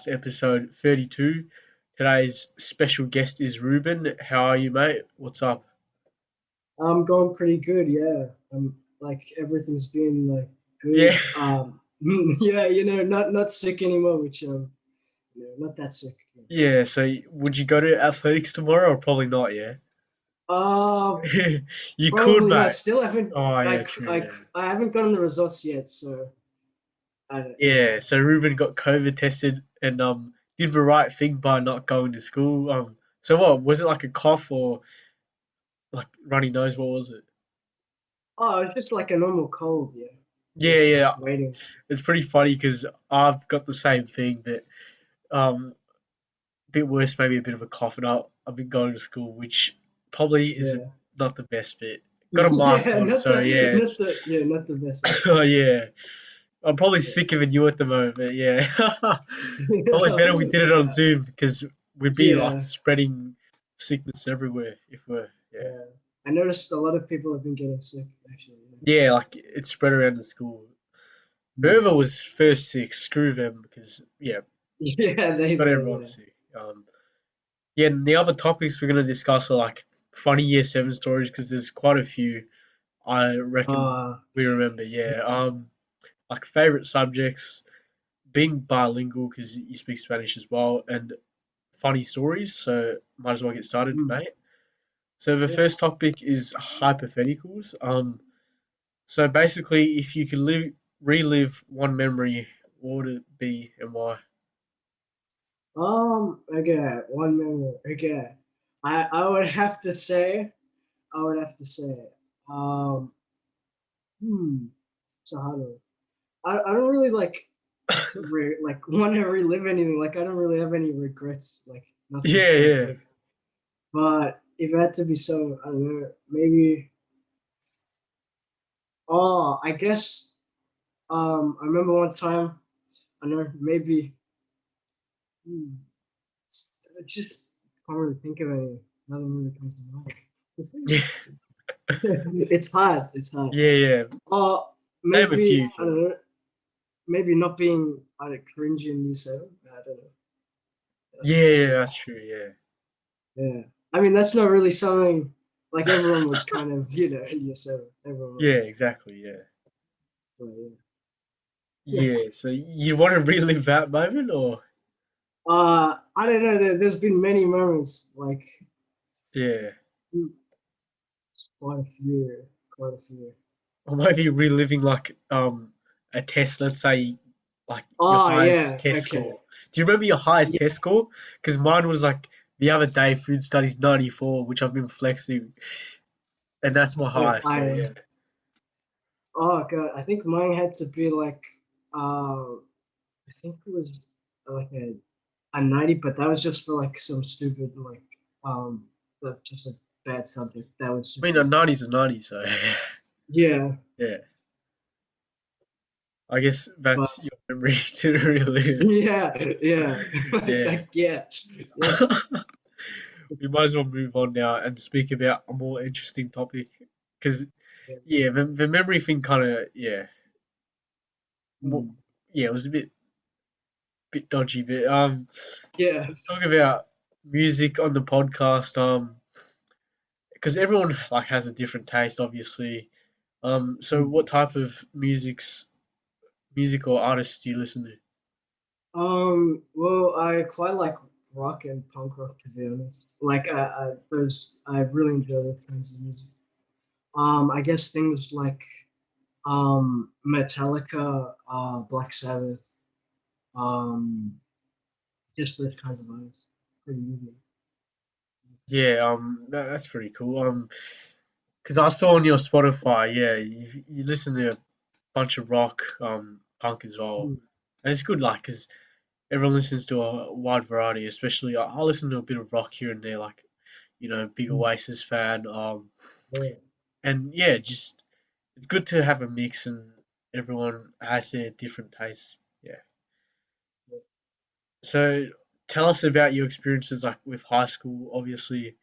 podcast, episode 32. Today's special guest is Ruben. How are you, mate? What's up? I'm going pretty good, yeah. I'm like everything's been like Yeah. good. Yeah, not sick anymore, which not that sick. Yeah, so would you go to athletics tomorrow or probably not, yeah? Uh, You could, Probably not. mate. Still haven't Oh, yeah, I true, I yeah. I haven't gotten the results yet, so I don't. Yeah, so Ruben got COVID tested and did the right thing by not going to school. So what, was it like a cough or like runny nose? What was it? Oh, it's just like a normal cold, yeah. Yeah, Just yeah. waiting. It's pretty funny because I've got the same thing that um bit worse, maybe a bit of a cough, and I've been going to school, which probably is Yeah. not the best bit. Got a mask Yeah, on, so yeah, it's not the best. oh yeah. I'm probably sicker than you at the moment, but yeah. Probably better we did it on Yeah. Zoom because we'd be like Yeah. spreading sickness everywhere if we're yeah. Yeah. I noticed a lot of people have been getting sick actually. Yeah, like it's spread around the school. Yeah. Whoever was first sick, screw them because yeah, Yeah, they got were, everyone yeah. sick. Yeah, and the other topics we're gonna discuss are like funny year seven stories because there's quite a few I reckon Uh, we remember. Yeah, like favorite subjects, being bilingual because you speak Spanish as well, and funny stories. So might as well get started, mm, mate. So the yeah. first topic is hypotheticals. So basically, if you could relive one memory, what would it be and why? Okay, one memory. Okay. I would have to say, I would have to say, um, hmm, so how do I don't really like want to relive anything. Like I don't really have any regrets. Like nothing Yeah, too yeah, big. But if it had to be so, I don't know, maybe. Oh, I guess. I remember one time. I know maybe. Hmm, I just can't really think of any. Nothing really comes to mind. yeah, It's hard. It's hard. yeah, yeah. Uh, Name a maybe few I for don't me. know. Maybe not being cringe in New Zealand. I don't know. Yeah, Could yeah, be. that's true. Yeah, Yeah. I mean, that's not really something like everyone was kind of in New Zealand. Everyone yeah, was. exactly. Yeah, But, yeah. yeah. So you want to relive that moment, or I don't know. There's been many moments like yeah, mm, quite a few, quite a few. or maybe reliving like a test. Let's say like your Oh highest yeah. test Okay. score. Do you remember your highest Yeah. test score? Because mine was like the other day, food studies 94, which I've been flexing, and that's my highest. So yeah, Oh god. I think mine had to be like I think it was like a 90, but that was just for like some stupid just a bad subject. That was I mean just a 90's a 90, so yeah, yeah. I guess but that's your memory to relive. yeah, yeah, Yeah. yeah, yeah. We might as well move on now and speak about a more interesting topic because Yeah. yeah, the memory thing kind of yeah, Hmm. yeah, it was a bit dodgy. But Yeah. let's talk about music on the podcast. Because everyone like has a different taste, obviously. So Hmm. what type of music or artists do you listen to? Well, I quite like rock and punk rock to be honest. Like I really enjoy those kinds of music. I guess things like Metallica, Black Sabbath, um, just those kinds of artists. Pretty easy. Yeah, that's pretty cool. Because I saw on your Spotify, yeah, you listen to a bunch of rock, punk as well, Mm, and it's good, like, because everyone listens to a wide variety. Especially, I listen to a bit of rock here and there, like, big mm, Oasis fan. yeah. And yeah, just it's good to have a mix, and everyone has their different tastes. Yeah. So tell us about your experiences, like with high school. Obviously,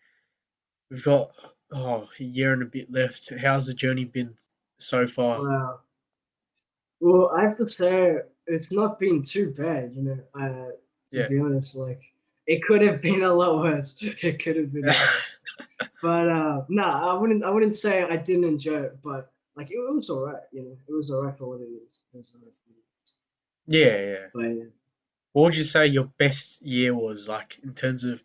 we've got a year and a bit left. How's the journey been so far? Wow. Well, I have to say it's not been too bad. To Yeah. be honest, like it could have been a lot worse. It could have been a lot worse. But nah, I wouldn't say I didn't enjoy it, but like it was alright, it was alright for what it is. It was alright for what it is. Yeah, yeah. But yeah. What would you say your best year was like in terms of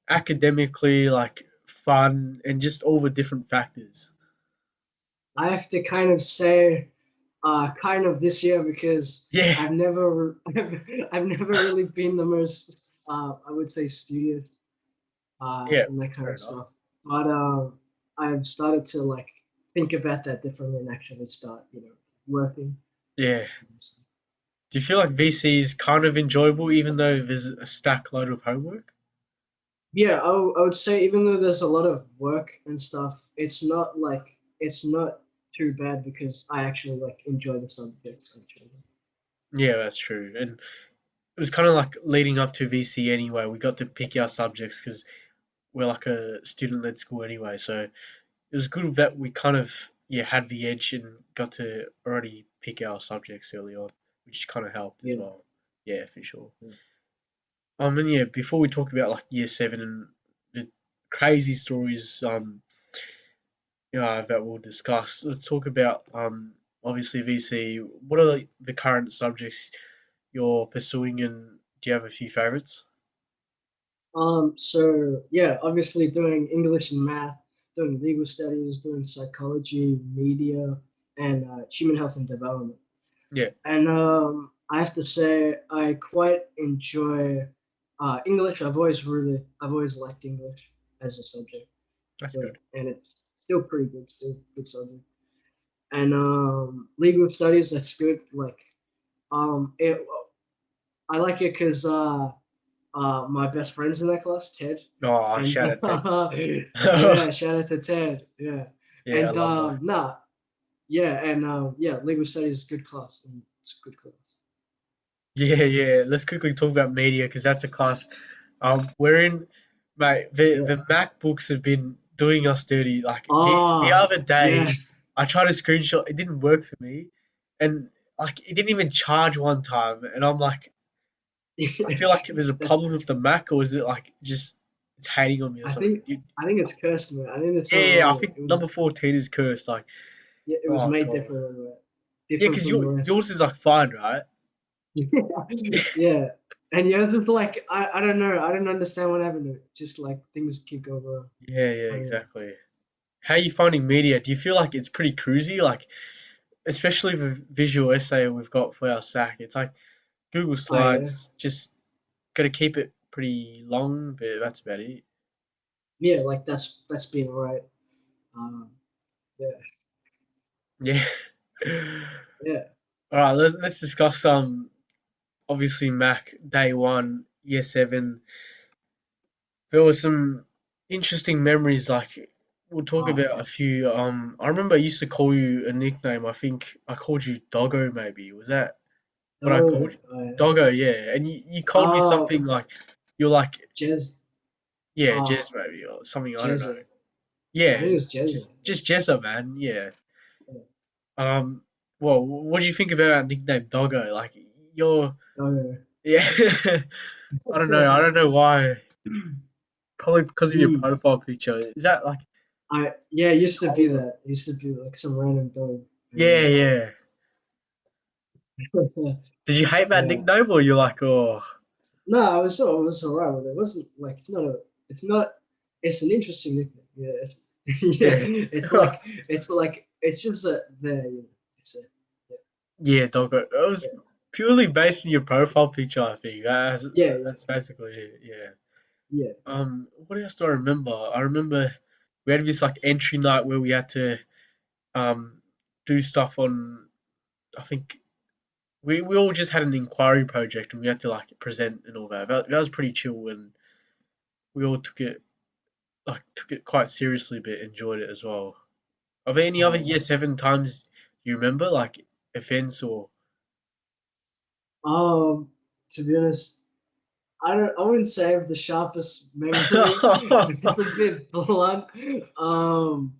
academically, like fun, and just all the different factors? I have to kind of say, kind of this year because Yeah, I've never, I've never really been the most, I would say, studious, yeah, and that kind fair of enough. stuff. But I've started to like think about that differently and actually start, working. Yeah. Do you feel like VC is kind of enjoyable even though there's a stack load of homework? Yeah, I would say even though there's a lot of work and stuff, it's not too bad because I actually like enjoy the subjects I'm choosing. Yeah, that's true. And it was kind of like leading up to VC anyway. We got to pick our subjects because we're like a student-led school anyway. So it was good that we kind of had the edge and got to already pick our subjects early on, which kind of helped as Yeah, well. Yeah, for sure. yeah. And yeah, before we talk about like year seven and the crazy stories, that we'll discuss, let's talk about obviously VC. What are the current subjects you're pursuing, and do you have a few favorites? So yeah, obviously doing English and math, doing legal studies, doing psychology, media, and human health and development. Yeah, And I have to say, I quite enjoy English. I've always liked English as a subject, that's but good. and it's still pretty good, still good subject. And legal studies, that's good. Like, it, I like it because my best friend's in that class, Ted, Oh, and shout out Ted. yeah, shout out to Ted, yeah, Yeah, and alumni. nah, yeah, and yeah, legal studies is good class, and it's a good class. Yeah, yeah. Let's quickly talk about media because that's a class we're in. Mate, Yeah. the MacBooks have been doing us dirty. Like the Oh, other yeah. day, I tried to screenshot. It didn't work for me, and like it didn't even charge one time. And I'm like, I feel like there's a problem with the Mac, or is it like just it's hating on me or I something? think I think it's cursed, man. I think there's Yeah, something yeah. I wrong with it. think number 14 is cursed. Like, It was oh made god. different, than that. Yeah, Different because from the rest. yours is like fine, right? Yeah, and yeah, it's just like I don't know. I don't understand what happened to it. Just like things keep going wrong. Yeah, yeah, I don't know. exactly. How are you finding media? Do you feel like it's pretty cruisy? Like, especially the visual essay we've got for our SAC, it's like Google Oh yeah, Slides, just got to keep it pretty long, but that's about it. yeah. Like that's been alright. Um, yeah, Yeah. yeah. All right, let's discuss obviously Mac day one, year seven. There were some interesting memories. Like we'll talk Oh, about a few. I remember I used to call you a nickname. I think I called you Doggo. Maybe was that what I called you? yeah. Doggo, yeah. And you called me Oh, something like you're like, Jez. yeah, Oh, Jez maybe or something. I don't know. Jezza. I Yeah, think it was Jezza. just Jezza, man. Yeah. Yeah. Um. Well, what do you think about our nickname Doggo? Like you're, Oh, yeah. I don't know. I don't know why. yeah. Probably because of your Hmm. profile picture. Is that like It used to be cold? that. It used to be like some random dog. Yeah, And yeah. Did you hate that yeah. nickname or you're like, oh, No, I was alright with it. It wasn't like it's not it's an interesting nickname. Yeah, it's yeah, yeah. it's just there, it's a Yeah, Doggo. It was yeah, purely based on your profile picture, I think. yeah, yeah, That's basically it, yeah. yeah. What else do I remember? I remember we had this like entry night where we had to um do stuff on. I think we all just had an inquiry project and we had to like present and all that. That was pretty chill and we all took it quite seriously, but enjoyed it as well. Are there any other Oh, year seven times you remember, like events or? to be honest, I wouldn't say I have the sharpest memory. It's a bit blunt. I'm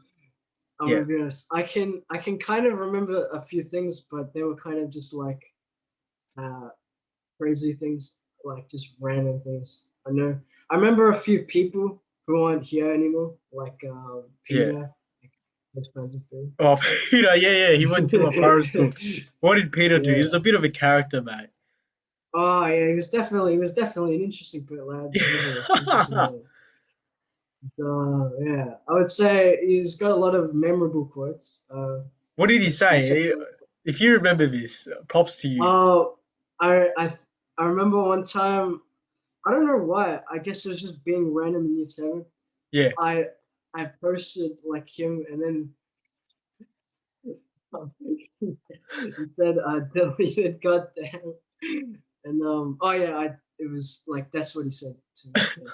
Yeah, gonna be honest. I can kind of remember a few things, but they were kind of just like uh crazy things. like just random things. I know. I remember a few people who aren't here anymore, like Yeah. Peter, like his friends of Peter. Oh, Peter, yeah, he went to my primary school. What did Peter do? He was Yeah. a bit of a character, mate. Oh yeah, he was definitely an interesting lad. He was an interesting lad. So yeah, I would say he's got a lot of memorable quotes. What did he He said, say? If you remember this, props to you. "Oh, I remember one time. I don't know why. I guess it was just being random in year seven. Yeah. I I posted like him, and then he said I deleted. Goddamn. And oh yeah, I it was like that's what he said to me. Yeah.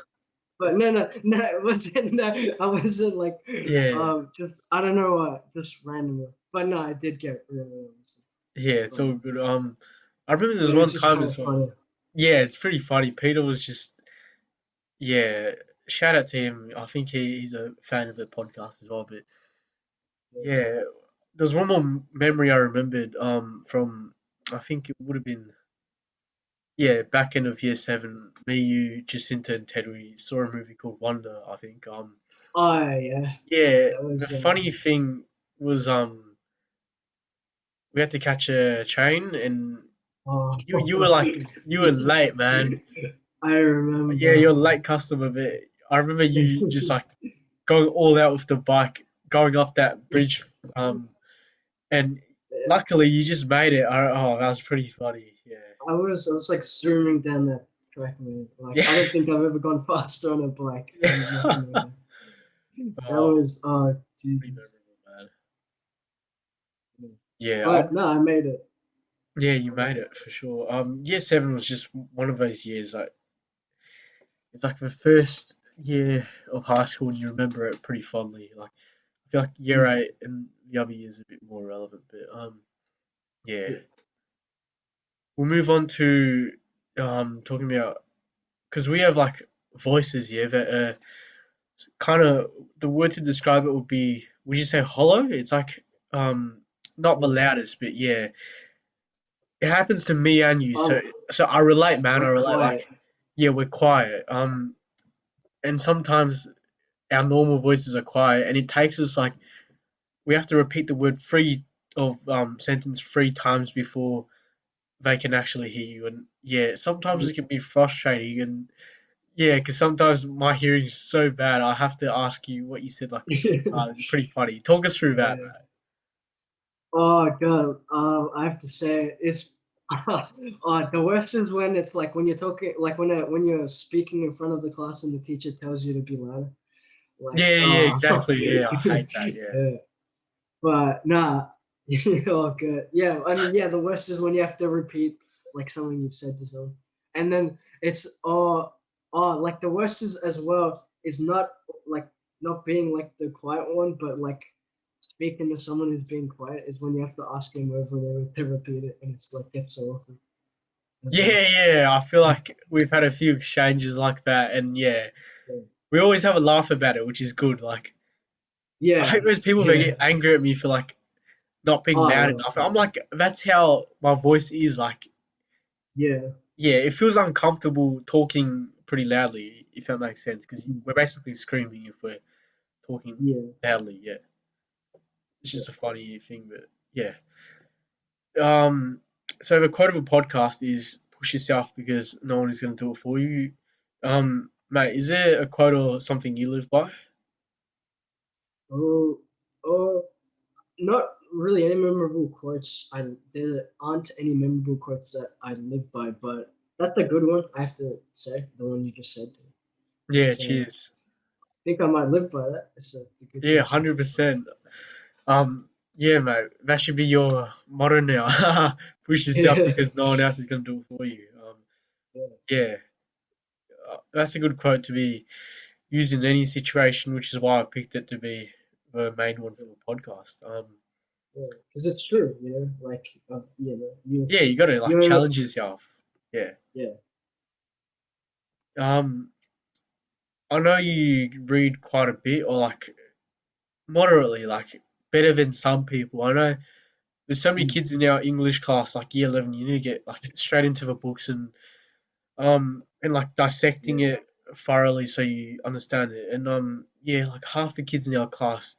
But no, it wasn't. No, I wasn't like Yeah. just I don't know just randomly. But no, I did get really honestly. Yeah, it's But all good. I remember there was but one it's just time kind as of well. funny. Yeah, it's pretty funny. Peter was just, yeah, shout out to him. I think he's a fan of the podcast as well. But yeah, there's one more memory I remembered from, I think it would have been, yeah, back end of year seven. Me, you, Jacinta, and Ted, we saw a movie called Wonder, I think. Oh yeah, Yeah, that the was funny thing was we had to catch a train, and oh you were like, you were late, man. I Yeah, remember. you're a late customer, but I remember you just like going all out with the bike, going off that bridge, and luckily you just made it. Oh, that was pretty funny. Yeah, I was like zooming down that track, man. Like yeah, I don't think I've ever gone faster on a bike. I was yeah. nothing like that. That Oh, was pretty Jesus. memorable, man. Yeah, But no, I made it. yeah, you I made made it for sure. Year seven was just one of those years. Like it's like the first year of high school, and you remember it pretty fondly. Like I feel like year it. eight and the other years a bit more relevant, but yeah. Yeah. We'll move on to talking about because we have like voices here that kind of the word to describe it would be would you say hollow? It's like not the Yeah. loudest, but yeah, it happens to me and you. So Um, so I relate, man. I we're relate. Like quiet. yeah, we're quiet. And sometimes our normal voices are quiet, and it takes us like we have to repeat the word three of sentence three times before they can actually hear you. And yeah, sometimes it can be frustrating. And yeah, because sometimes my hearing's so bad, I have to ask you what you said like three times. It's pretty funny. Talk us through that, Yeah. Oh god, I have to say it's the worst is when it's like when you're talking, like when you're speaking in front of the class and the teacher tells you to be louder. Like, yeah, yeah, yeah, exactly. Yeah, I hate that. Yeah, yeah. But nah, oh good. Yeah, and yeah, the worst is when you have to repeat like something you've said to someone, and then it's like the worst is as well is not like not being like the quiet one, but like speaking to someone who's being quiet is when you have to ask them over and over to repeat it, and it's like gets so awkward as well. yeah, yeah. I feel like we've had a few exchanges like that, and yeah, we always have a laugh about it, which is good. Like, I Yeah, hate those people that yeah, get angry at me for like not being oh loud yeah, of enough. I'm course, like, that's how my voice is. Like, yeah, yeah, it feels uncomfortable talking pretty loudly, if that makes sense, because mhm, we're basically screaming if we're talking yeah, loudly. Yeah, it's yeah. just a funny thing, but yeah. Um, so the quote of a podcast is push yourself because no one is going to do it for you. Mate, is there a quote or something you live by? Oh, oh, not really any memorable quotes. There aren't any memorable quotes that I live by, but that's a good one. I have to say the one you just said. Yeah, It's cheers. I think I might live by that. It's a good Yeah, thing to live by. 100%. Yeah, mate, that should be your motto now. Push yourself Yeah, because no one else is going to do it for you. yeah, Yeah, that's a good quote to be used in any situation, which is why I picked it to be the main one for the podcast. yeah. Because it's true, like Yeah, you got to like you, challenge yourself. Yeah. yeah. Um, I know you read quite a bit, or like moderately, like better than some people. I know there's so many Mm. kids in our English class, like year 11, you need to get like straight into the books and and like dissecting Yeah. it thoroughly so you understand it. And yeah, like half the kids in our class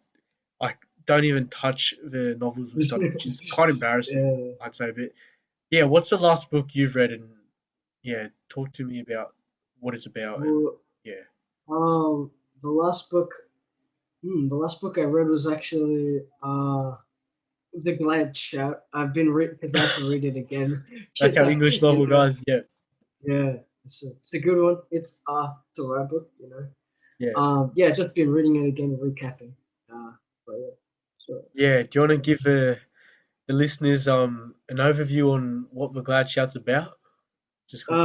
like don't even touch the novels we study, which is quite embarrassing, Yeah. I'd say. But yeah, what's the last book you've read? And yeah, talk to me about what it's about. And Well, yeah, um, the last book, the last book I read was actually The Glad Shout. I've been about to read it again. that's how English You novel know, guys. Yeah, yeah, it's a good one. It's a right book, yeah, Yeah, just been reading it again, recapping. But yeah, so yeah. Do you want to yeah. give the listeners an overview on what the Glad Shout's about, just quickly?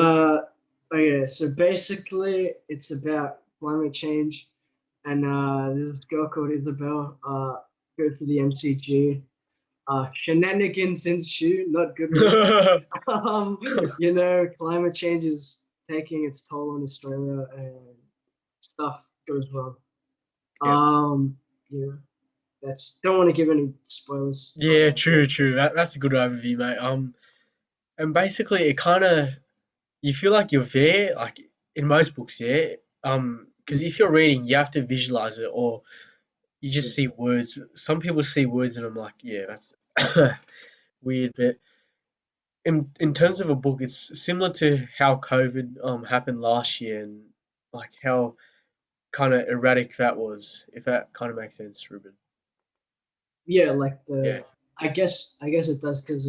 Oh yeah, so basically it's about climate change, and this girl called Isabel goes to the MCG. Shenanigans ensue, not good ones. Um, Climate change is taking its toll on Australia, and stuff goes wrong. Yeah. Um, yeah, that's don't want to give any spoilers, but Yeah, yeah, true, true. That's a good overview, mate. And basically, it kind of you feel like you're there, like in most books, yeah. Because if you're reading, you have to visualize it, or you yeah, just see words. Some people see words, and I'm like, yeah, that's weird. But in terms of a book, it's similar to how COVID happened last year, and like how kind of erratic that was. If that kind of makes sense, Ruben. yeah. Like Yeah. I guess it does because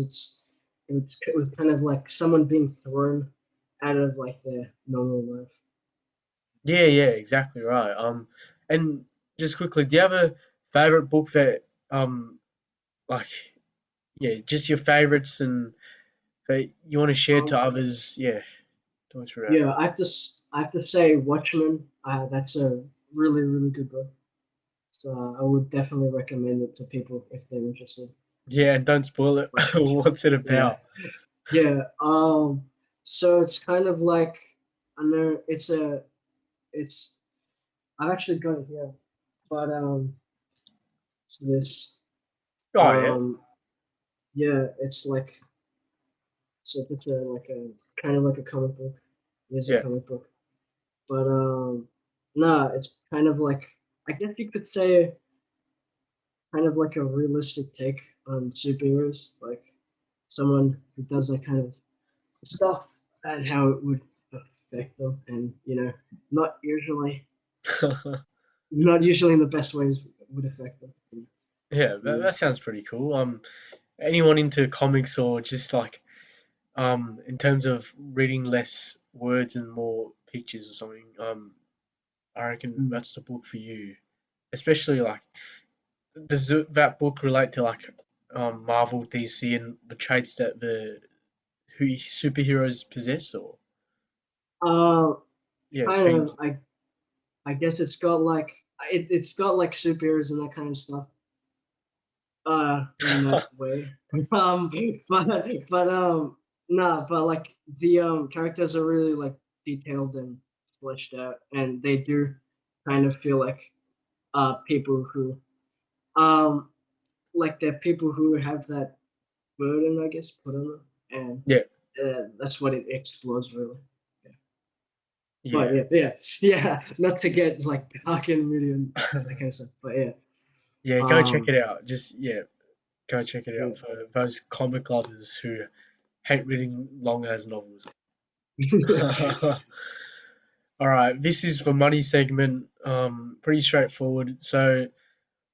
it was kind of like someone being thrown out of like their normal life. Yeah, yeah, exactly right. And just quickly, do you have a favorite book that like yeah, just your favorites and that you want to share to Um, others? Yeah, talk through that. yeah, I have to say Watchmen. That's a really really good book. So I would definitely recommend it to people if they're interested. Yeah, and don't spoil it. Watchmen. What's it Yeah, about? yeah. So it's kind of like I know it's I've actually got it here, but it's this Oh yeah, yeah, it's like so it's like a kind of like a comic book. It is a yeah, comic book, but nah, it's kind of like I guess you could say kind of like a realistic take on superheroes, like someone who does that kind of stuff and how it would affect them, and not usually, not usually in the best ways would affect them. yeah. That, Yeah, that sounds pretty cool. Anyone into comics or just like in terms of reading less words and more pictures or something, I reckon mm. that's the book for you. Especially like does that book relate to like Marvel, DC, and the traits that the who superheroes possess, or uh, yeah, kind themes? of. I guess it's got like superheroes and that kind of stuff. In that way. Um, but nah, but like the characters are really like detailed and fleshed out, and they do kind of feel like people who um like they're people who have that burden, I guess, put on them, and Yeah, that's what it explores really. Yeah. But yeah, yeah, yeah, yeah. Not to get like dark and moody and that kind of stuff, but yeah. yeah. Go check Um, it out. Just yeah, go check it out for those comic lovers who hate reading long as novels. All right, this is for money segment. Pretty straightforward. So,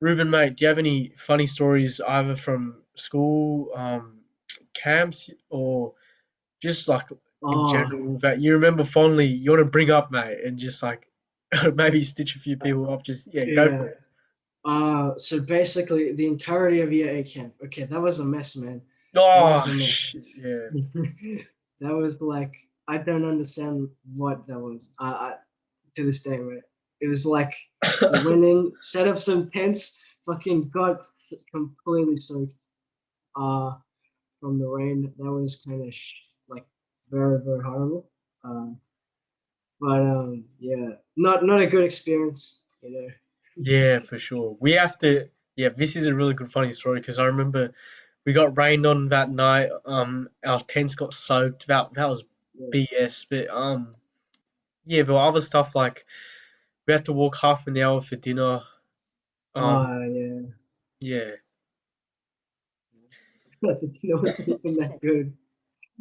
Ruben, mate, do you have any funny stories either from school, camps, or just like in oh general that you remember fondly? You want to bring up, mate, and just like maybe stitch a few people up. Just yeah, go for yeah. it. So basically, the entirety of year eight camp. Okay, that was a mess, man. That Oh, was a mess. shit, yeah. That was like I don't understand what that was. To this day, right? It was like we went in, set up some tents, fucking got completely soaked from the rain. That was kind of like very very horrible. Um, but yeah, not a good experience. Yeah, for sure. We have to. Yeah, this is a really good funny story because I remember we got rained on that night. Our tents got soaked. That was yeah. BS. But yeah, but other stuff like we had to walk half an hour for dinner. Um, Yeah. yeah. The dinner wasn't even that good.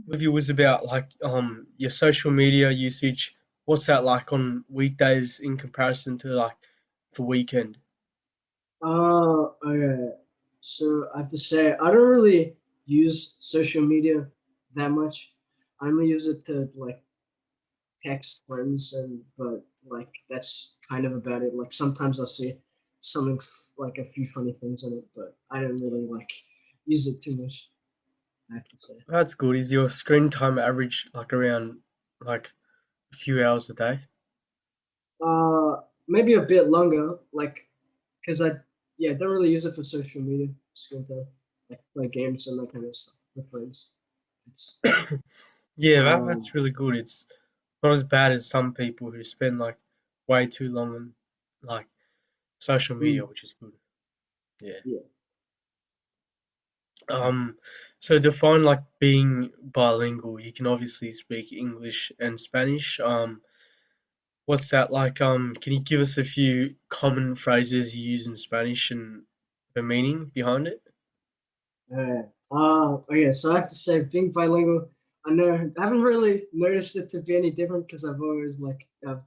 With you was about like your social media usage. What's that like on weekdays in comparison to like the weekend? Okay. So I have to say, I don't really use social media that much. I only use it to like text friends, and but like that's kind of about it. Like sometimes I'll see something like a few funny things on it, but I don't really like use it too much. I have to say. That's good. Is your screen time average like around like a few hours a day? Uh, Maybe a bit longer, like because I yeah don't really use it for social media. Screen time, like play games and that kind of stuff with friends. It's Yeah, um that's really good. It's not as bad as some people who spend like way too long on like social media, mm, which is good. Yeah. yeah. Um, so define like being bilingual. You can obviously speak English and Spanish. What's that like? Can you give us a few common phrases you use in Spanish and the meaning behind it? Okay, so I have to say, being bilingual, I haven't really noticed it to be any different because I've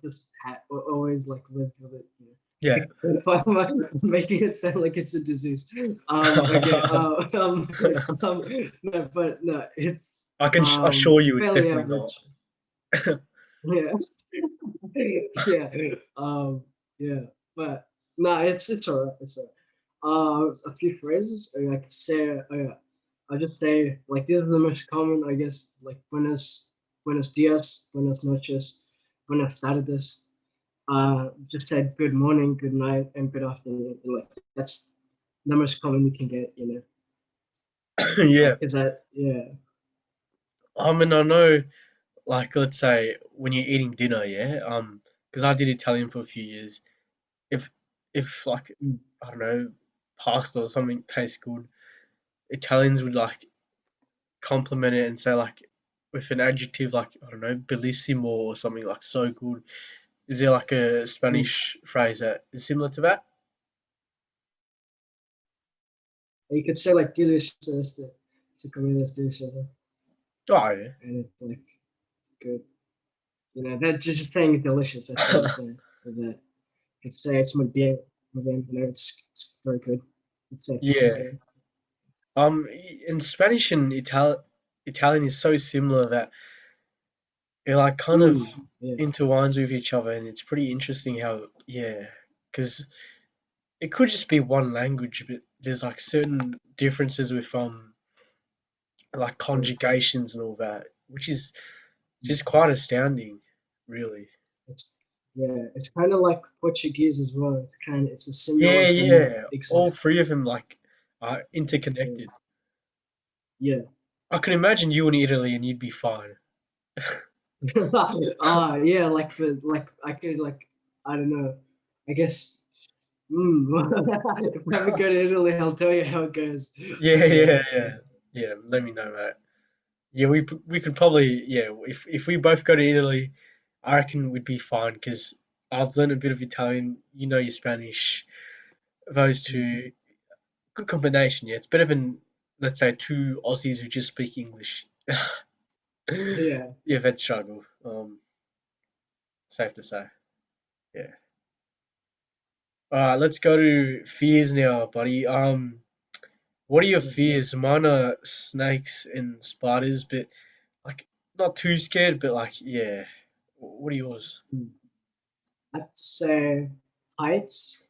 just always like lived with it. Yeah. Why am I making it sound like it's a disease? Okay, no, but no, it's I can assure you it's fairly definitely not. average. Yeah, yeah, yeah, but no, it's alright. It's alright. A few phrases I could say. I just say like this is the most common, I guess, like buenos dias, buenas noches, buenas tardes. Just said good morning, good night, and good afternoon. And, like that's the most common you can get, Yeah. Like is that yeah. I mean, I know, like, let's say when you're eating dinner, yeah, because I did Italian for a few years. If, if like, Mm, I don't know, pasta or something tastes good, Italians would like compliment it and say like with an adjective like I don't know, bellissimo or something like so good. Is there like a mm. Spanish phrase that is similar to that? You could say like delicious to comida es deliciosa, Oh yeah. and it's like good. That just saying delicious. That's what I'm saying. With that, it's say it's muy bien. It's very good. It's like Yeah. In Spanish and Italian is so similar that it like kind of yeah, intertwines with each other, and it's pretty interesting how yeah, because it could just be one language, but there's like certain differences with like yeah. conjugations and all that, which is just quite astounding, really. It's it's kind of like Portuguese as well. It's a similar Yeah, but not yeah. All exact. three of them like are Yeah, interconnected. yeah. I can imagine you in Italy and you'd be fine. Yeah. Like I could like I don't know. I guess. If I ever go to Italy, I'll tell you how it goes. Yeah, I'll tell you how yeah, it yeah, goes. yeah. Let me know, mate. Yeah, we could probably yeah. If we both go to Italy, I reckon we'd be fine because I've learned a bit of Italian. You know your Spanish. Those two, good combination. Yeah, it's better than let's say two Aussies who just speak English. Yeah. Yeah, that struggle. Safe to say. Yeah. Let's go to fears now, buddy. What are your fears? Mine are snakes and spiders, but like not too scared, but like yeah. What are yours? I have to say heights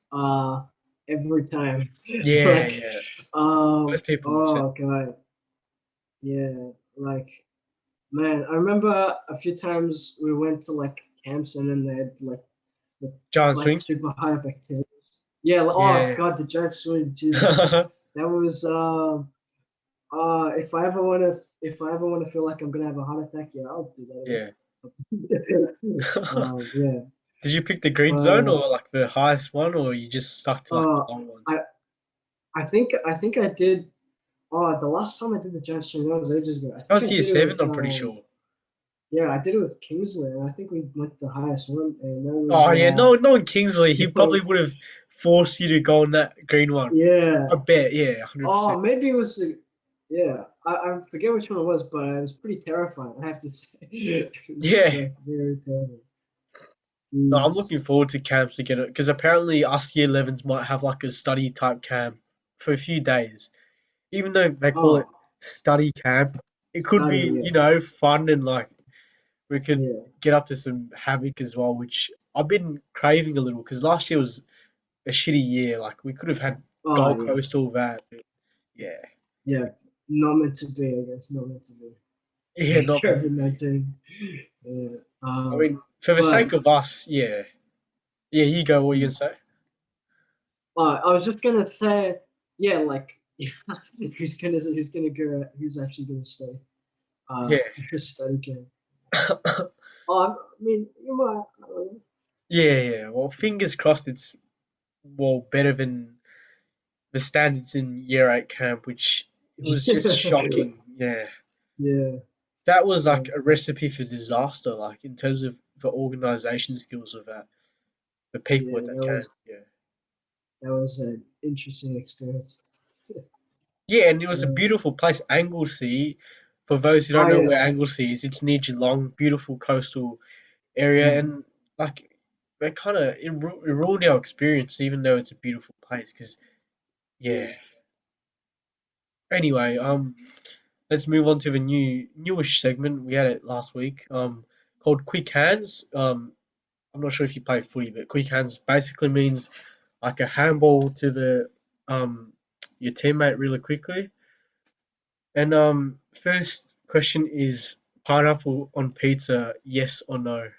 every time. Yeah, Like yeah. Most people say oh god. Yeah, like man, I remember a few times we went to like camps and then they had the, giant like swings. super high up activities. Yeah, oh Yeah. god, the giant swing, Jesus. That was if I ever wanna feel like I'm gonna have a heart attack, yeah, I'll do Yeah. that again. Yeah. Did you pick the green zone But or like the highest one, or you just stuck to like uh the long ones? I I think I did. Oh, the last time I did the giant swing, that was ages ago. I That think was I year did it seven, with I'm pretty sure. Yeah, I did it with Kingsley, and I think we went the highest one, and that was Oh yeah, no, Kingsley. He probably yo, would have forced you to go on that green one. yeah. I bet. Yeah, 100%. Oh, maybe it was yeah. I forget which one it was, but it was pretty terrifying. I have to say, it was Yeah. like very terrifying. No, I'm looking Jeez. forward to camps to get it because apparently us year 11s might have like a study type camp for a few days. Even though they call it Oh, study camp, it could study, be, yeah, fun and like we could yeah. get up to some havoc as well, which I've been craving a little because last year was a shitty year. Like we could have had Oh, Gold yeah, Coast, all that. But yeah, yeah. Not meant to be, I guess. Not meant to be. yeah, not meant to be. COVID-19. Yeah. I mean, for the sake But of us, yeah, yeah. You go. What are you hmm, gonna say? I was just gonna say, yeah, like who's actually gonna stay Yeah, for your study camp. I mean, you might. I don't yeah, yeah. Well, fingers crossed. It's better than the standards in year eight camp, which it was just know. shocking. Yeah, Yeah, that was yeah, like a recipe for disaster. Like in terms of the organization skills of that, the people yeah. at that That camp. was Yeah, that was an interesting experience. yeah, and it was a Uh, beautiful place, Anglesey. For those who don't oh know yeah, where Anglesey is, it's near Geelong, beautiful coastal area, mm, and like they kind of it ruined our experience, even though it's a beautiful place. Because yeah. yeah. Anyway, let's move on to the newish segment. We had it last week. Called Quick Hands. I'm not sure if you play footy, but quick hands basically means like a handball to the um your teammate really quickly. And first question is pineapple on pizza, yes or no?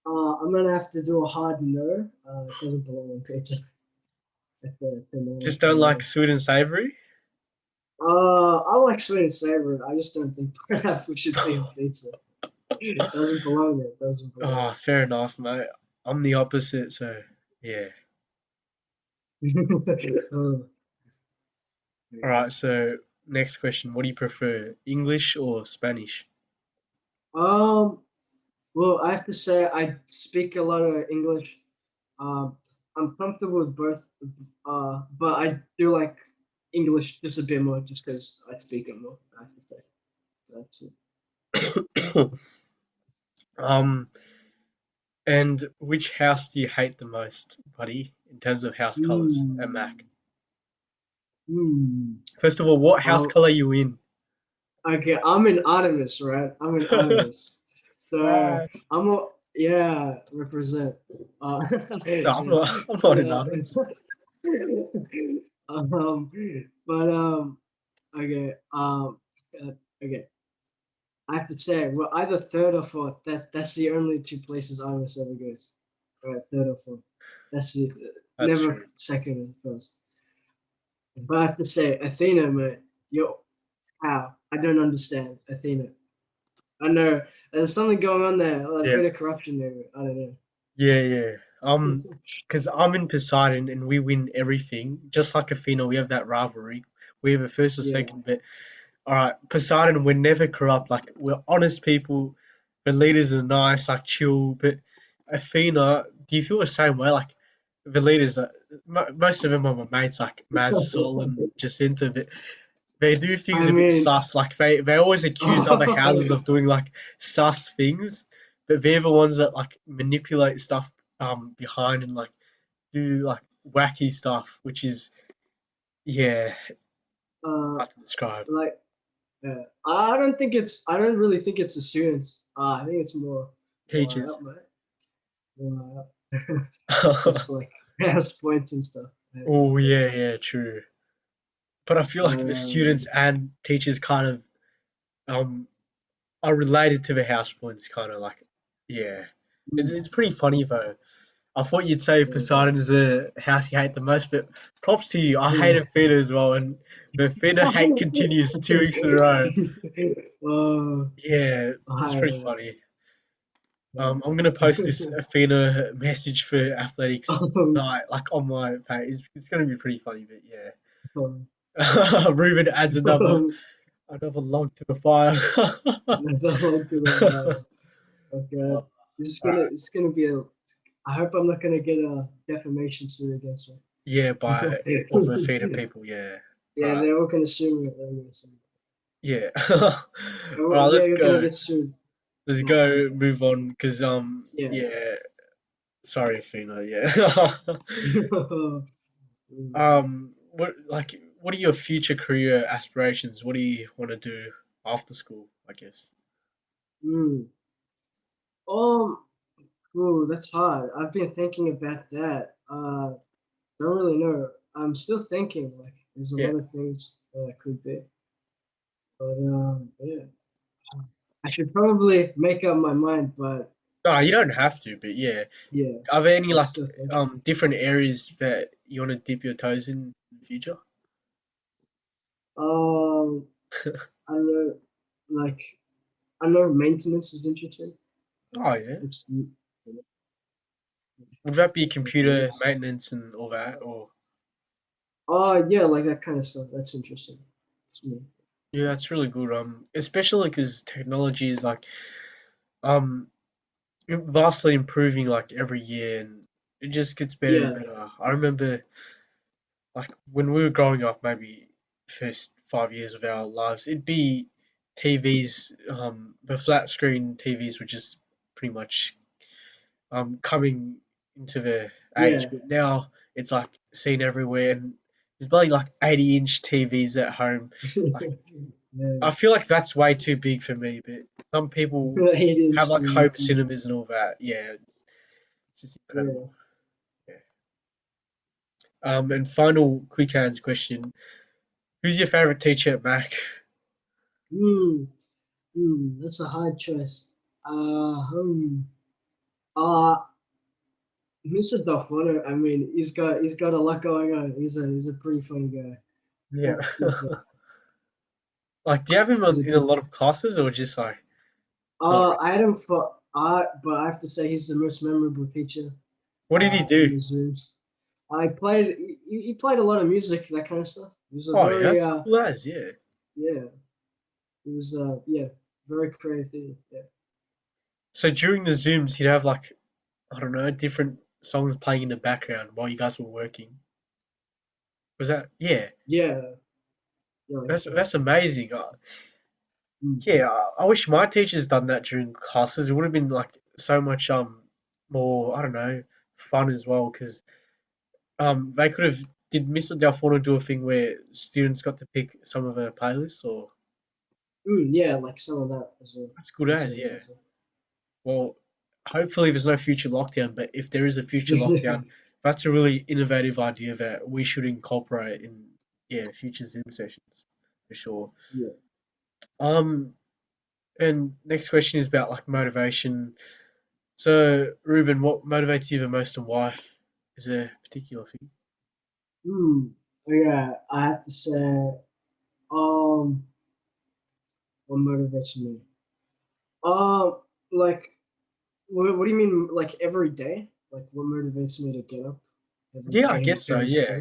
I'm gonna have to do a hard no. It doesn't belong on pizza. It's a no Just for don't like me. sweet and savory? I like sweet and savory. I just don't think pineapple should be on pizza. It doesn't belong there. It doesn't belong Ah, fair enough, mate. I'm the opposite, so yeah. there. All right, so next question. What do you prefer, English or Spanish? um, well, I have to say I speak a lot of English. Um, I'm comfortable with both, but I do like English just a bit more, just because I speak it more. I have to say that's it. um, and which house do you hate the most, buddy, in terms of house colors at Mac? Hmm. Hmm. First of all, what house Um, color are you in? okay, I'm in Artemis, right? I'm in Artemis, so Smash. yeah, represent. No, I'm not in Yeah. others. um, but okay, uh, okay. I have to say, we're either third or fourth. That's the only two places Artemis ever goes. Right, third or fourth. That's the That's never true. second and first. But I have to say, Athena, man, yo, how? I don't understand Athena. I know there's something going on there, a Yeah, bit of corruption there. I don't yeah, yeah. know. Because I'm in Poseidon and we win everything, just like Athena. We have that rivalry. We have a first or Yeah. second, but all right, Poseidon, we're never corrupt. Like we're honest people. The leaders are nice, like chill. But Athena, do you feel the same way? Like the leaders, most of them are my mates, like Maz, Sol, and Jacinta. But they do I things a bit mean, sus. Like they always accuse other houses of doing like sus things, but they're the ones that like manipulate stuff behind and like do like wacky stuff, which is yeah, uh, hard to describe. like, I don't think it's. I don't really think it's the students. I think it's more high Teachers. up, man. More high up. Just like house points and stuff. I have to Oh say. yeah, yeah, true. But I feel like But the students and teachers kind of um are related to the house points, kind of like yeah. It's pretty funny though. I thought you'd say yeah, Poseidon is the house you hate the most, but props to you. I yeah. hated Feta as well, and the Feta hate continues 2 weeks in a row. Oh, Yeah, it's I pretty don't funny. know. I'm gonna post this Athena message for athletics Um, night, like on my page. It's gonna be pretty funny, but um, yeah. Ruben adds another. Another log to the fire. Another log to the fire. Oh god, this is gonna be a. I hope I'm not gonna get a defamation suit against Yeah, by all the theatre me. people. Yeah. All Yeah, right. they're all gonna sue me. They're gonna sue me. Yeah. All right. Yeah, Let's you're gonna go. get sued. Let's Oh, go. okay. Move on. Cause Yeah. yeah. Sorry, Fina. Yeah. Mm. What are your future career aspirations? What do you want to do after school? I guess. Mm. Um, ooh, that's hard. I've been thinking about that. Don't really know. I'm still thinking. Like, there's a Yeah. lot of things that I could be, but yeah, I should probably make up my mind. But No, you don't have to, but yeah. yeah, Are there any I'm like still thinking. different areas that you want to dip your toes in the future? Um, I don't know. Like, I know maintenance is interesting. Oh yeah. It's, Would that be computer repairs. maintenance and all that, or Oh yeah, like that kind of stuff. That's interesting. It's me. yeah, that's really good. Especially because technology is like um vastly improving like every year, and it just gets better and Yeah, better. I remember like when we were growing up, maybe first 5 years of our lives, it'd be TVs. The flat screen TVs were just pretty much coming into the age, yeah, but now it's like seen everywhere, and there's probably like 80-inch TVs at home. Like yeah. I feel like that's way too big for me, but some people 8 inch have like TV. home Jesus. cinemas and all that. Yeah, it's just Yeah. incredible. Yeah. And final quick hands question: who's your favorite teacher at Mac? Hmm. That's a hard choice. Uh, Mr. Duffner, I mean, he's got a lot going on. He's a pretty funny guy. Yeah. He's Like, do you have him he's a in a good. lot of classes, or just like not really? I had him for art, but I have to say he's the most memorable teacher. What did he In do? the Zooms. I played. He played a lot of music, that kind of stuff. He was a Oh yeah, very that's cool as yeah. yeah. He was yeah, very creative. Yeah. So during the Zooms, he'd have like I don't know different songs playing in the background while you guys were working. Was that yeah? Yeah, yeah, like that kind of That's stuff. amazing. Mm. Yeah, I wish my teachers done that during classes. It would have been like so much more I don't know fun as well because they could have did Mr. Delfino do a thing where students got to pick some of her playlists or Yeah, like some of that as well. that's You good could as say that yeah. as well. Well, hopefully there's no future lockdown, but if there is a future lockdown, that's a really innovative idea that we should incorporate in yeah future Zoom sessions for sure. Yeah. Um, and next question is about like motivation. So, Ruben, what motivates you the most and why? Is there a particular thing? Hmm. Yeah, I have to say, um, what motivates me? Um, like, what do you mean? Like every day? Like, what motivates me to get up every Yeah, I day and guess go so. to Yeah.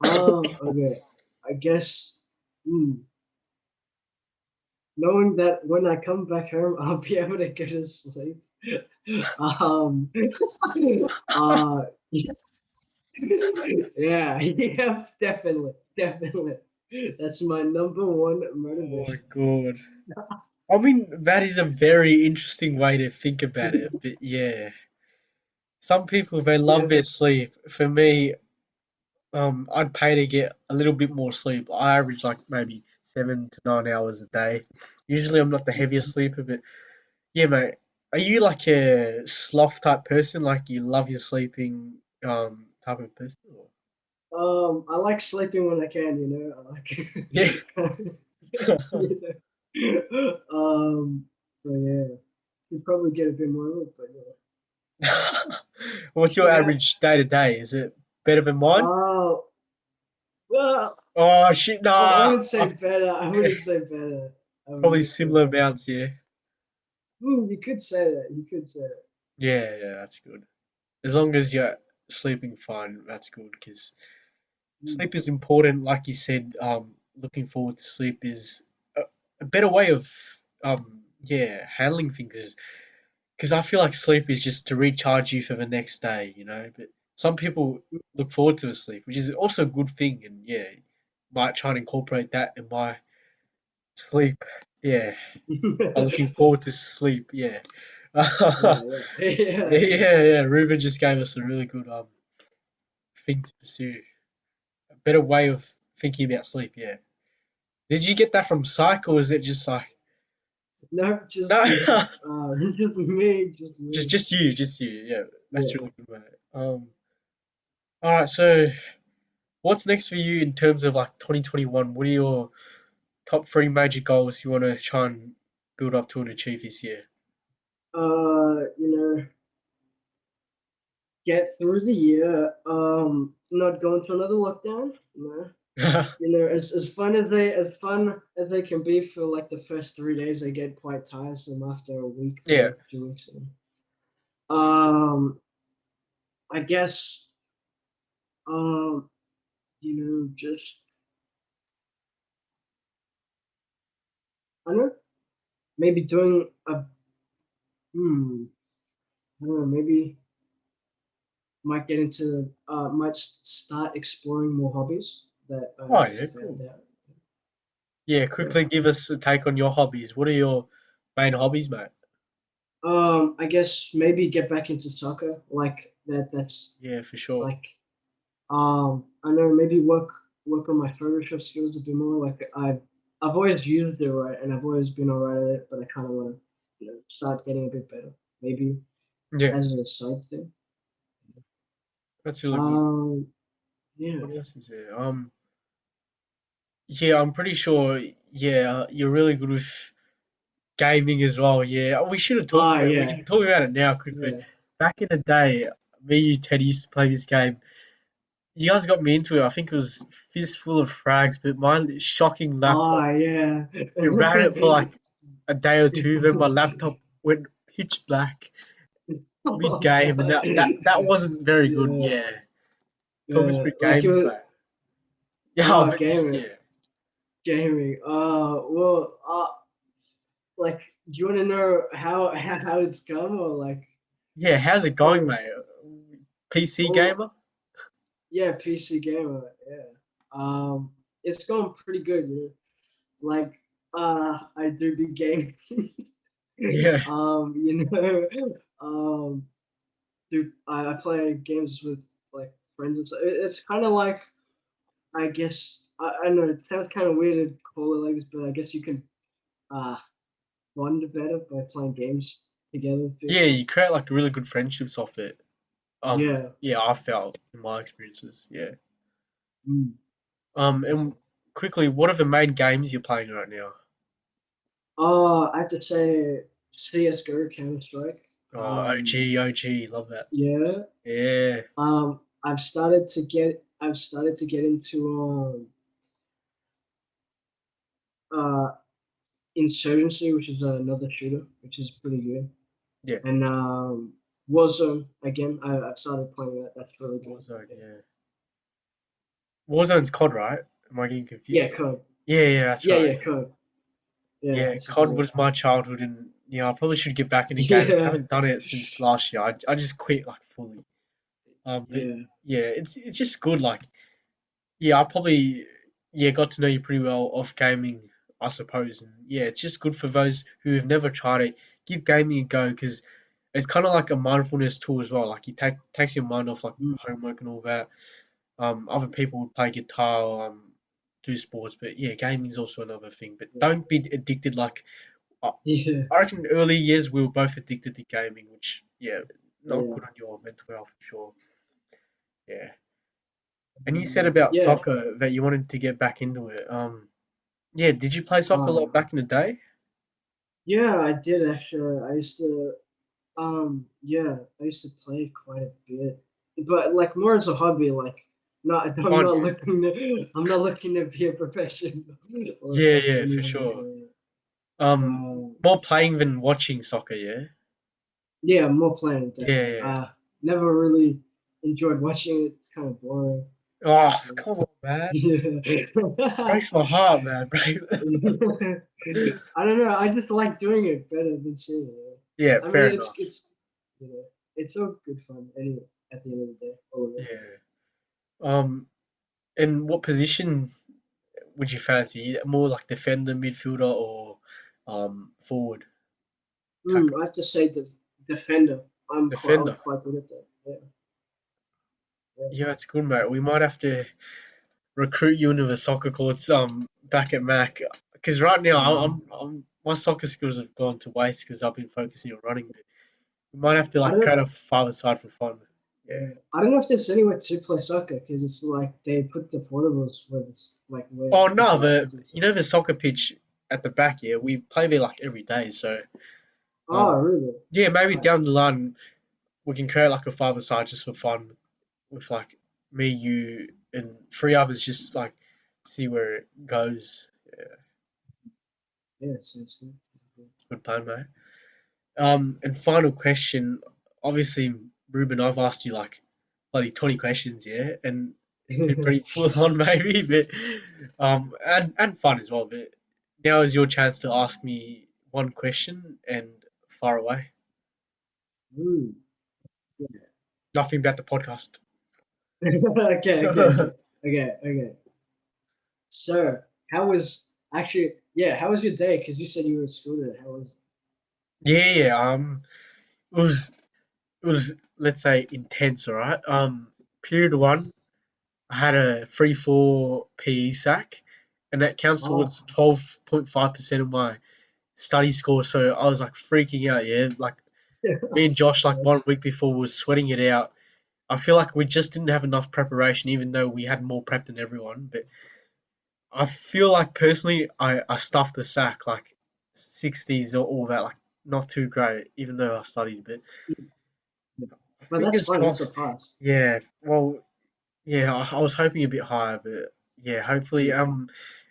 school? Okay. I guess. Hmm. Knowing that when I come back home, I'll be able to go to sleep. um, uh, yeah, yeah, definitely. That's my number one Oh my motivation. god. I mean, that is a very interesting way to think about it. But yeah, some people they love Yeah. their sleep. For me, I'd pay to get a little bit more sleep. I average like maybe 7 to 9 hours a day. Usually, I'm not the heaviest sleeper, but yeah, mate. Are you like a sloth type person? Like you love your sleeping type of person? Or? I like sleeping when I can. I Yeah. like. So yeah, you probably get a bit more of it, but What's your yeah. average day to day? Is it better than mine? Oh, well, Oh shit, I nah. wouldn't say better. I Yeah, wouldn't say better. I probably wouldn't say similar better. amounts, yeah. You could say that. You could say that. Yeah, yeah, that's good. As long as you're sleeping fine, that's good because Mm, sleep is important. Like you said, looking forward to sleep is. better way of handling things, because I feel like sleep is just to recharge you for the next day, you know. But some people look forward to a sleep, which is also a good thing, and yeah, might try and incorporate that in my sleep. Yeah, I'm looking forward to sleep. Yeah, Yeah, yeah, yeah, yeah. yeah. Ruben just gave us a really good thing to pursue. A better way of thinking about sleep. Yeah. Did you get that from psych, or is it just like No, no? just me. Just me, just just me. just you, just you. Yeah, that's Yeah. really good, mate. All right. So, what's next for you in terms of like 2021? What are your top three major goals you want to try and build up to and achieve this year? You know, get through the year. Not go into another lockdown. As fun as they can be for like the first 3 days, they get quite tiresome after a week Yeah, or 2 weeks. Um, I guess just I don't know, maybe doing a I don't know, maybe might start exploring more hobbies that oh I've yeah, found cool. out. Yeah, Yeah. quickly give us a take on your hobbies. What are your main hobbies, mate? I guess maybe get back into soccer like that. That's Yeah, for sure. like I know maybe work on my Photoshop skills a bit more. Like I've always used it right, and I've always been alright at it, but I kind of want to start getting a bit better. Maybe Yeah, as a side thing. that's really good. Um, yeah. What else is there? Yeah, I'm pretty sure. Yeah, you're really good with gaming as well. Yeah, we should have talked Ah, about. We yeah, can talk about it now quickly. yeah. Back in the day, me, you, Teddy used to play this game. You guys got me into it. I think it was Fistful of Frags, but my shocking laptop. Ah, yeah. It ran it for like a day or two. Then my laptop went pitch black mid Oh game, and God. that wasn't very good. Yeah, Yeah, talk us yeah. through Like it gaming, was mate. Yeah, but just gaming, yeah, gaming. Well, like, do you want to know how it's come or like yeah. How's it going, mate? first? PC Well, gamer? yeah, PC gamer. Yeah. It's going pretty good. Like, I do be gaming. Yeah, You know, do I play games with like friends and stuff. It's kind of like I guess I know it sounds kind of weird to call it like this, but I guess you can uh bond better by playing games together with yeah. people. You create like really good friendships off it. Yeah. Yeah, I felt in my experiences. Yeah. Mm, yeah. And quickly, what are the main games you're playing right now? I have to say CSGO Counter Strike. Oh, OG, OG, love that. Yeah. Yeah, I've started to get into Insurgency, which is another shooter, which is pretty good. yeah. And Warzone again. I've started playing that. That's really good. Warzone, Yeah, yeah. Warzone's COD, right? Am I getting yeah, confused? code. Yeah, yeah, that's Yeah, right. yeah, code. Yeah, Yeah, that's COD exactly. was my childhood, and yeah, I probably should get back into gaming. I Yeah, haven't done it since last year. I just quit like fully. But yeah, yeah, it's just good. Like, yeah, I probably got to know you pretty well off gaming, I suppose. And yeah, it's just good for those who have never tried it. Give gaming a go because it's kind of like a mindfulness tool as well. Like, you takes your mind off like mm, homework and all that. Other people would play guitar, do sports, but yeah, gaming is also another thing. But yeah, don't be addicted. Like, I yeah, I reckon early years we were both addicted to gaming, which yeah, not yeah. good on your mental health for sure. Yeah. And you said about Yeah. soccer that you wanted to get back into it. Yeah, did you play soccer a Uh, lot back in the day? yeah, I did actually. I used to play quite a bit, but like more as a hobby. Like, not, Fun, yeah. I'm not looking to be a professional or Yeah, like yeah, for anything. sure. More playing than watching soccer, yeah? Yeah, more playing Yeah, definitely. yeah. Never really enjoyed watching it. It's kind of boring. Oh, come on, man. Yeah. Breaks my heart, man. I don't know. I just like doing it better than seeing it. Yeah, I mean, fair enough. you know, it's all good fun anyway. At the end of the day, all of it. Yeah. Um, and what position would you fancy? More like defender, midfielder, or forward? Attacker? I have to say the defender. I'm Defender. quite good at that. Yeah, yeah. Yeah, it's good, mate. We might have to recruit you into the soccer courts back at Mac because right now my soccer skills have gone to waste because I've been focusing on running. But we might have to I like don't. create a five side for fun. Yeah. I don't know if there's anywhere to play soccer because it's like they put the portables where this like where Oh the no, grass the is and you stuff. know the soccer pitch at the back here. We play there like every day. So Oh, really? yeah, maybe Right. down the line we can create like a five side just for fun with like me, you, and three others. Just like see where it goes. Yeah, Yeah, it sounds good. good plan, mate. And final question. Obviously, Ruben, I've asked you like bloody 20 questions, yeah, and it's been pretty full on maybe, but and fun as well. But now is your chance to ask me one question and far away. Mm. Nothing about the podcast. Okay, okay, okay, okay, okay. So, how was actually? Yeah, how was your day? Because you said you were at school today. How was? Yeah, yeah. It was let's say intense. All right. Period one, It's I had a 3-4 PE sack, and that counts oh, towards 12.5% of my study score. So I was like freaking out. Yeah, like me and Josh, like one that's week before, was sweating it out. I feel like we just didn't have enough preparation, even though we had more prep than everyone. But I feel like personally, I stuffed the sack like 60s or all that, like not too great, even though I studied. But but that's fingers fine. That's a crossed. pass. Yeah, well, yeah, I was hoping a bit higher, but yeah, hopefully. Yeah,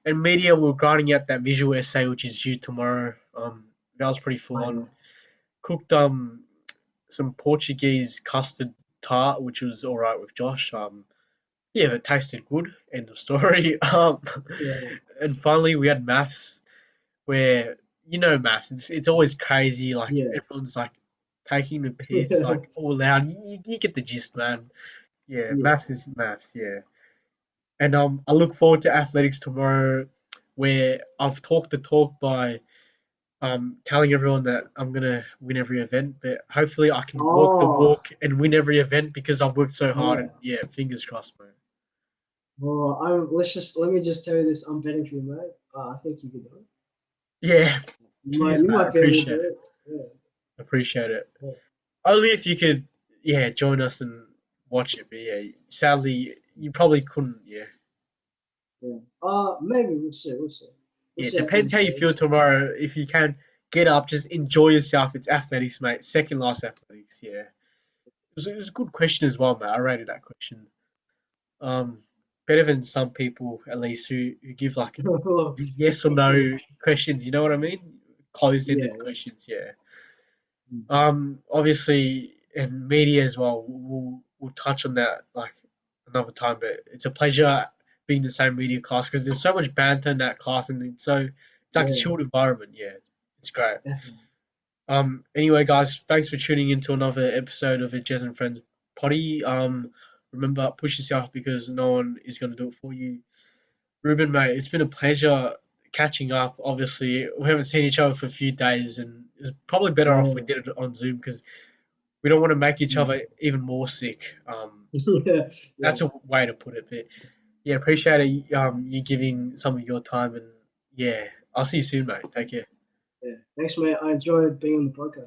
And media, we're grinding out that visual essay, which is due tomorrow. That was pretty full oh on. yeah, Cooked some Portuguese custard tart, which was all right with Josh. Yeah, it tasted good. End of story. yeah, And finally we had maths, where maths. It's always crazy. Like yeah, everyone's like taking the piss, like all loud. You get the gist, man. Yeah, yeah. maths is maths. Yeah. And I look forward to athletics tomorrow, where I've talked the talk by telling everyone that I'm gonna win every event, but hopefully I can walk the Oh, walk and win every event because I've worked so hard. yeah. And yeah, fingers crossed, man. Well, let me just tell you this. I'm betting for you, mate. I think you can do it. Yeah, cheers, You mate. might be able to Appreciate do it. it. Yeah, Appreciate it. yeah, Only if you could, yeah, join us and watch it. But yeah, sadly, you probably couldn't. Yeah, yeah. Maybe we'll see. We'll see. We'll yeah. see how Depends things how you go. feel tomorrow. If you can get up, just enjoy yourself. It's athletics, mate. Second last athletics. Yeah, it was a good question as well, mate. I rated that question. Um, Better than some people at least who give like yes or no questions. You know what I mean? Yeah, Closed-ended yeah. questions. Yeah. Mm. Obviously, and media as well. We'll touch on that like another time. But it's a pleasure being in the same media class because there's so much banter in that class, and it's like a Yeah, chilled environment. Yeah, it's great. definitely. Anyway, guys, thanks for tuning into another episode of a Jez and Friends potty. Remember, push yourself because no one is going to do it for you. Ruben, mate, it's been a pleasure catching up. Obviously, we haven't seen each other for a few days, and it's probably better off we Yeah. did it on Zoom because we don't want to make each Mm. other even more sick. Yeah, yeah, That's a way to put it. But yeah, appreciate it. You giving some of your time, and yeah, I'll see you soon, mate. Take care. yeah. Thanks, mate. I enjoyed being on the podcast.